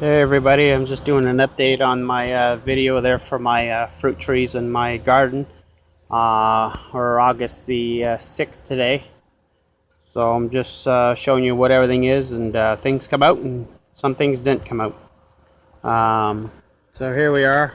Hey everybody, I'm just doing an update on my video there for my fruit trees in my garden. We're August the 6th today. So I'm just showing you what everything is, and things come out and some things didn't come out. So here we are,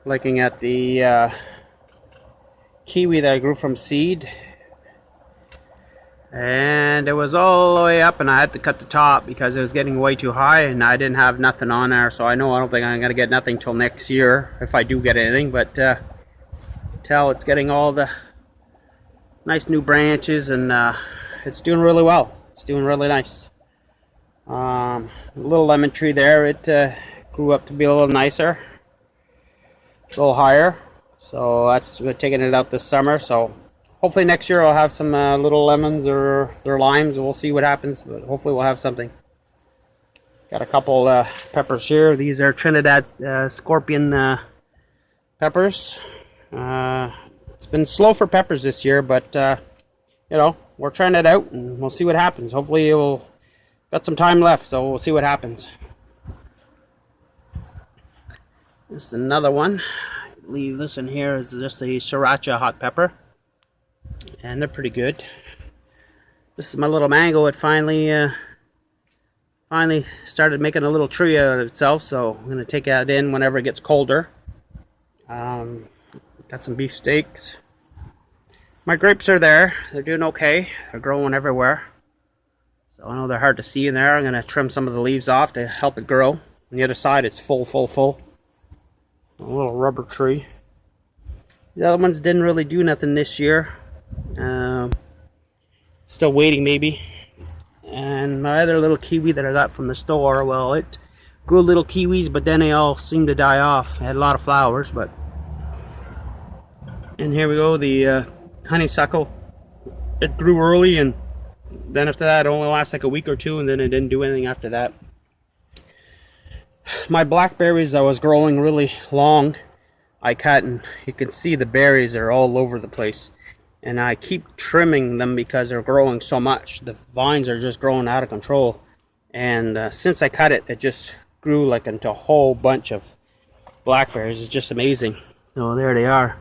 looking at the kiwi that I grew from seed. And it was all the way up, and I had to cut the top because it was getting way too high and I didn't have nothing on there. So I don't think I'm going to get nothing till next year, if I do get anything. But tell it's getting all the nice new branches, and it's doing really well. It's doing really nice. A little lemon tree there, it grew up to be a little nicer, a little higher. So we're taking it out this summer. So hopefully next year I'll have some little lemons or limes. We'll see what happens, but hopefully we'll have something. Got a couple peppers here. These are Trinidad scorpion peppers. It's been slow for peppers this year, but we're trying it out and we'll see what happens. Hopefully we'll got some time left, so we'll see what happens. This is another one. Leave this in here is just the sriracha hot pepper. And they're pretty good. This is my little mango. It finally started making a little tree out of itself, so I'm going to take that in whenever it gets colder. Got some beef steaks. My grapes are there. They're doing okay. They're growing everywhere. So I know they're hard to see in there. I'm going to trim some of the leaves off to help it grow. On the other side, it's full. A little rubber tree. The other ones didn't really do nothing this year. Still waiting maybe. And my other little kiwi that I got from the store, well, it grew little kiwis, but then they all seemed to die off. It had a lot of flowers, but. And here we go, the honeysuckle. It grew early, and then after that it only lasts like a week or two, and then it didn't do anything after that. My blackberries I was growing really long, I cut, and you can see the berries are all over the place. And I keep trimming them because they're growing so much. The vines are just growing out of control. And since I cut it, it just grew like into a whole bunch of blackberries. It's just amazing. So there they are.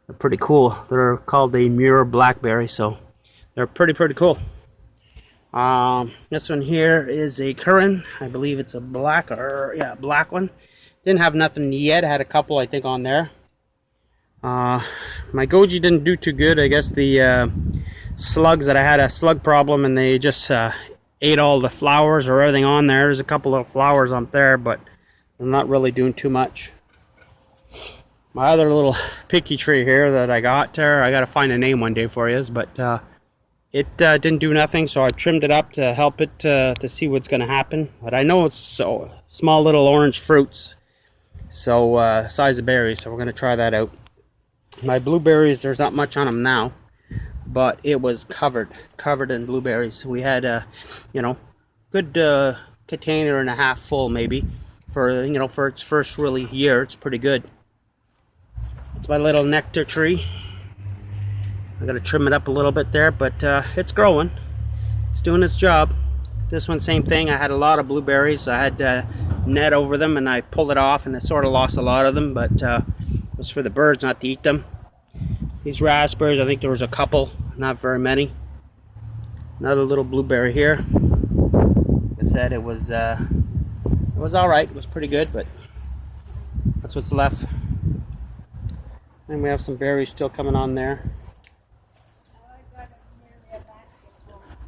They're pretty cool. They're called a Muir blackberry, so they're pretty cool. This one here is a Curran. I believe it's a black one. Didn't have nothing yet. I had a couple, I think, on there. My goji didn't do too good. I guess the slugs that I had a slug problem, and they just ate all the flowers or everything on there. There's a couple of flowers up there, but I'm not really doing too much. My other little picky tree here that I got there, I got to find a name one day for you, but it didn't do nothing, so I trimmed it up to help it to see what's going to happen. But I know it's so small little orange fruits, so size of berries, so we're going to try that out. My blueberries, there's not much on them now, but it was covered in blueberries. We had a good container and a half full maybe for its first really year. It's pretty good. It's my little nectar tree. I gotta trim it up a little bit there, but it's growing. It's doing its job. This one, same thing. I had a lot of blueberries. I had net over them, and I pulled it off, and I sort of lost a lot of them, but it was for the birds not to eat them. These raspberries, I think there was a couple, not very many. Another little blueberry here. Like I said, it was all right. It was pretty good, but that's what's left. And we have some berries still coming on there.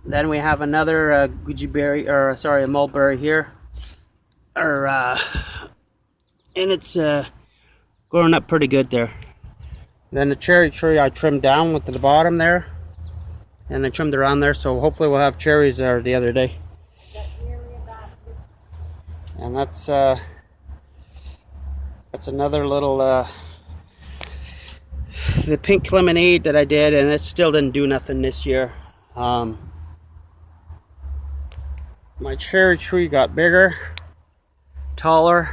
Then we have another goji berry, a mulberry here, and it's growing up pretty good there. Then the cherry tree I trimmed down with the bottom there, and I trimmed around there, so hopefully we'll have cherries there the other day. And that's another little the pink lemonade that I did, and it still didn't do nothing this year. My cherry tree got bigger, taller,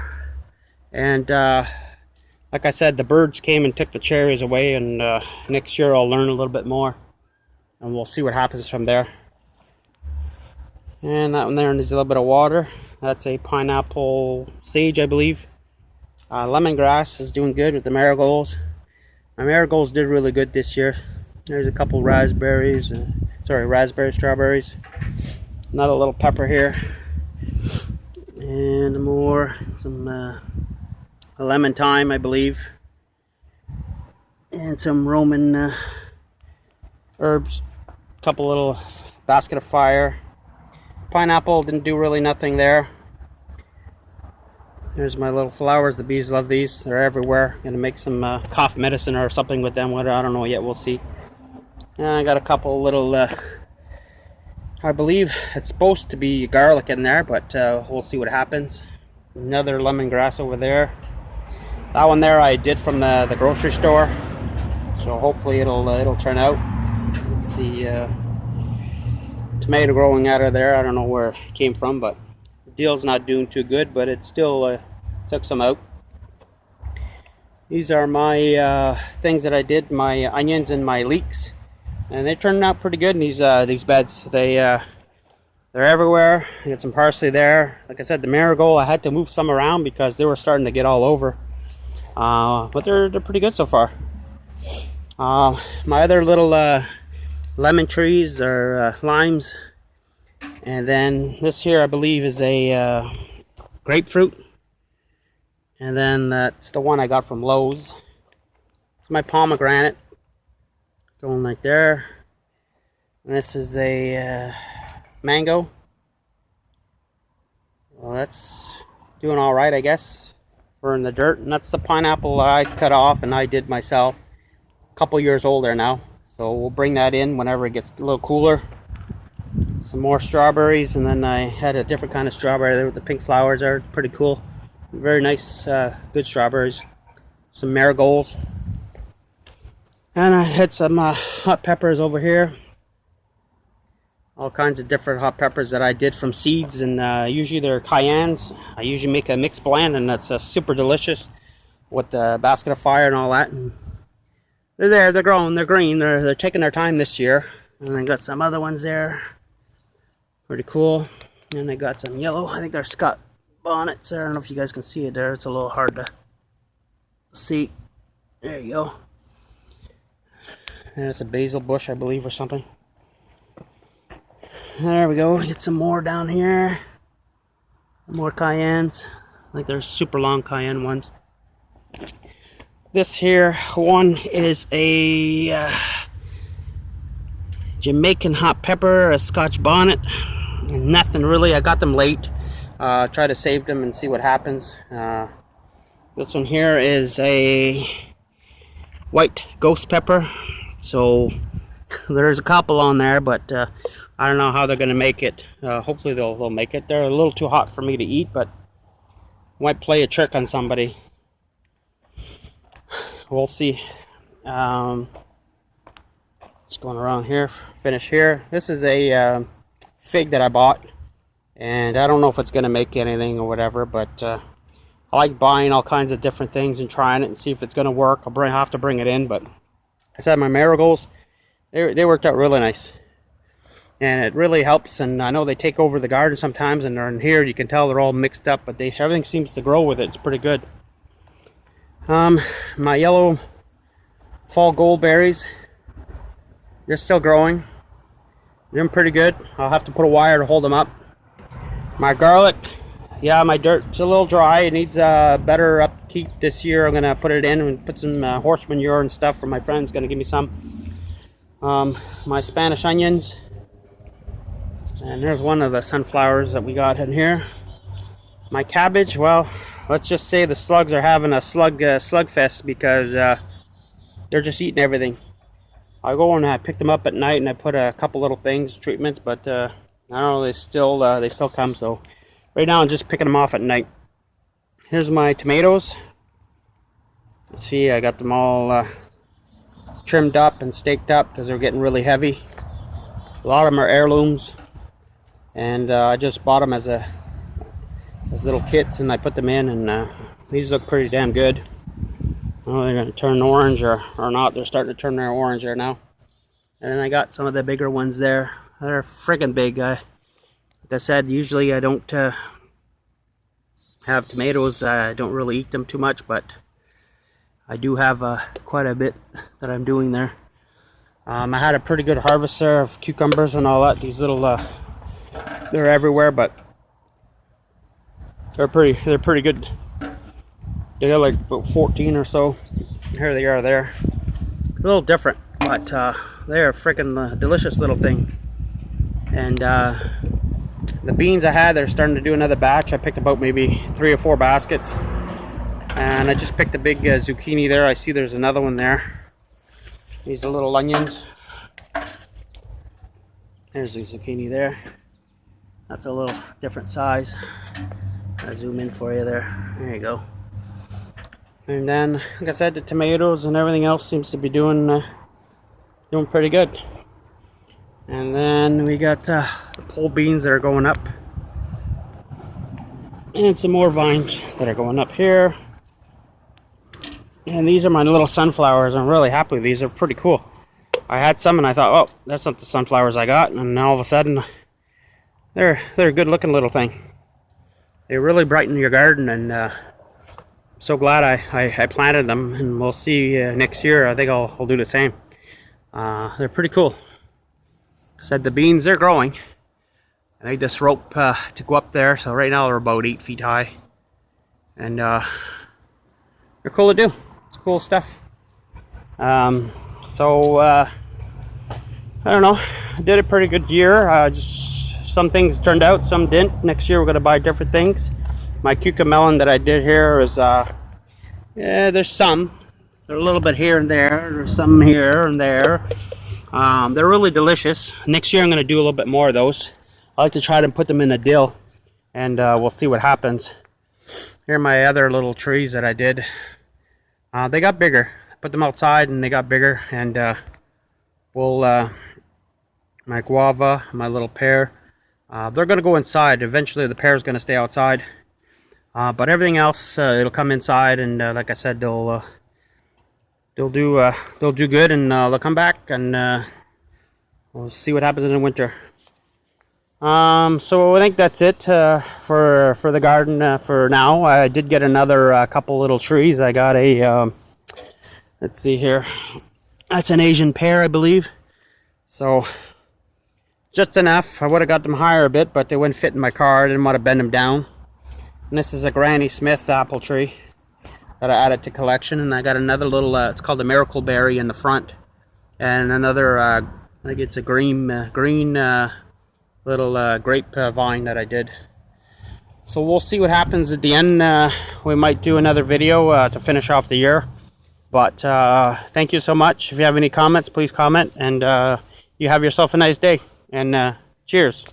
and like I said, the birds came and took the cherries away, and next year I'll learn a little bit more, and we'll see what happens from there. And that one there needs a little bit of water. That's a pineapple sage, I believe. Lemongrass is doing good with the marigolds. My marigolds did really good this year. There's a couple raspberries, raspberry strawberries. Another little pepper here. And more, some lemon thyme, I believe. And some Roman herbs. A couple little basket of fire. Pineapple didn't do really nothing there. There's my little flowers. The bees love these. They're everywhere. Gonna make some cough medicine or something with them. I don't know yet. We'll see. And I got a couple little. I believe it's supposed to be garlic in there, but we'll see what happens. Another lemongrass over there. That one there I did from the grocery store, so hopefully it'll turn out. Let's see. Tomato growing out of there. I don't know where it came from, but the deal's not doing too good, but it still took some out. These are my things that I did, my onions and my leeks, and they turned out pretty good in these beds. They're everywhere. I got some parsley there. Like I said, the marigold I had to move some around because they were starting to get all over, but they're pretty good so far. My other little lemon trees or limes, and then this here I believe is a grapefruit, and then that's the one I got from Lowe's. It's my pomegranate. It's going right there. And this is a mango. Well, that's doing all right, I guess, for in the dirt. And that's the pineapple I cut off and I did myself. A couple years older now. So we'll bring that in whenever it gets a little cooler. Some more strawberries, and then I had a different kind of strawberry there with the pink flowers are pretty cool. Very nice, good strawberries. Some marigolds. And I had some hot peppers over here. All kinds of different hot peppers that I did from seeds, and usually they're cayennes. I usually make a mixed blend, and that's super delicious with the basket of fire and all that. And they're there, they're growing, they're green, they're taking their time this year. And I got some other ones there. Pretty cool. And I got some yellow, I think they're Scott bonnets there. I don't know if you guys can see it there, it's a little hard to see. There you go. And it's a basil bush, I believe, or something. There we go, get some more down here. More cayennes. I think they're super long cayenne ones. This here one is a Jamaican hot pepper, a Scotch bonnet. Nothing really, I got them late. Try to save them and see what happens. This one here is a white ghost pepper. So there's a couple on there, but I don't know how they're going to make it. Hopefully they'll make it. They're a little too hot for me to eat, but might play a trick on somebody. We'll see. Just going around here, finish here. This is a fig that I bought, and I don't know if it's going to make anything or whatever, but I like buying all kinds of different things and trying it and see if it's going to work. I'll have to bring it in, but I said my marigolds, they worked out really nice. And it really helps, and I know they take over the garden sometimes, and they're in here, you can tell they're all mixed up, but everything seems to grow with it. It's pretty good. My yellow fall gold berries, they're still growing. They're doing pretty good. I'll have to put a wire to hold them up. My garlic, yeah, my dirt's a little dry. It needs better upkeep this year. I'm gonna put it in and put some horse manure and stuff from my friend's gonna give me some. My Spanish onions. And there's one of the sunflowers that we got in here. My cabbage, well, let's just say the slugs are having a slug fest because they're just eating everything. I go and I pick them up at night and I put a couple little things, treatments, but I don't know, they still come. So right now I'm just picking them off at night. Here's my tomatoes. Let's see, I got them all trimmed up and staked up because they're getting really heavy. A lot of them are heirlooms. And I just bought them as little kits, and I put them in, and these look pretty damn good. Oh, they're going to turn orange or not. They're starting to turn their orange there now. And then I got some of the bigger ones there. They're friggin' big. Like I said, usually I don't have tomatoes. I don't really eat them too much, but I do have quite a bit that I'm doing there. I had a pretty good harvest there of cucumbers and all that. These little, they're everywhere, but they're pretty good. They got like about 14 or so. Here they are there. A little different, but they're a freaking delicious little thing. And the beans I had, they're starting to do another batch. I picked about maybe 3 or 4 baskets. And I just picked a big zucchini there. I see there's another one there. These are little onions. There's the zucchini there. That's a little different size. I'll zoom in for you there. There you go. And then, like I said, the tomatoes and everything else seems to be doing pretty good. And then we got the pole beans that are going up. And some more vines that are going up here. And these are my little sunflowers. I'm really happy with these. They're pretty cool. I had some and I thought, oh, that's not the sunflowers I got. And all of a sudden, they're a good looking little thing. They really brighten your garden, and I'm so glad I planted them. And we'll see next year. I think I'll do the same. They're pretty cool. I said the beans, they're growing. I need this rope to go up there. So right now they're about 8 feet high. And they're cool to do. It's cool stuff. I don't know. I did a pretty good year. Just some things turned out, some didn't. Next year we're going to buy different things. My cucamelon that I did here is, yeah, there's some. They're a little bit here and there. There's some here and there. They're really delicious. Next year I'm going to do a little bit more of those. I like to try to put them in a dill, and we'll see what happens. Here are my other little trees that I did. They got bigger. I put them outside and they got bigger, and my guava, my little pear, they're going to go inside. Eventually the pear is going to stay outside, but everything else it'll come inside, and like I said, they'll do good, and they'll come back, and we'll see what happens in the winter. So I think that's it for the garden for now. I did get another couple little trees. I got a let's see here, that's an Asian pear, I believe. So just enough. I would have got them higher a bit, but they wouldn't fit in my car. I didn't want to bend them down. And this is a Granny Smith apple tree that I added to collection, and I got another little it's called a miracle berry in the front, and another I think it's a green little grape vine that I did. So we'll see what happens at the end. We might do another video to finish off the year, but thank you so much. If you have any comments, please comment, and you have yourself a nice day, and cheers.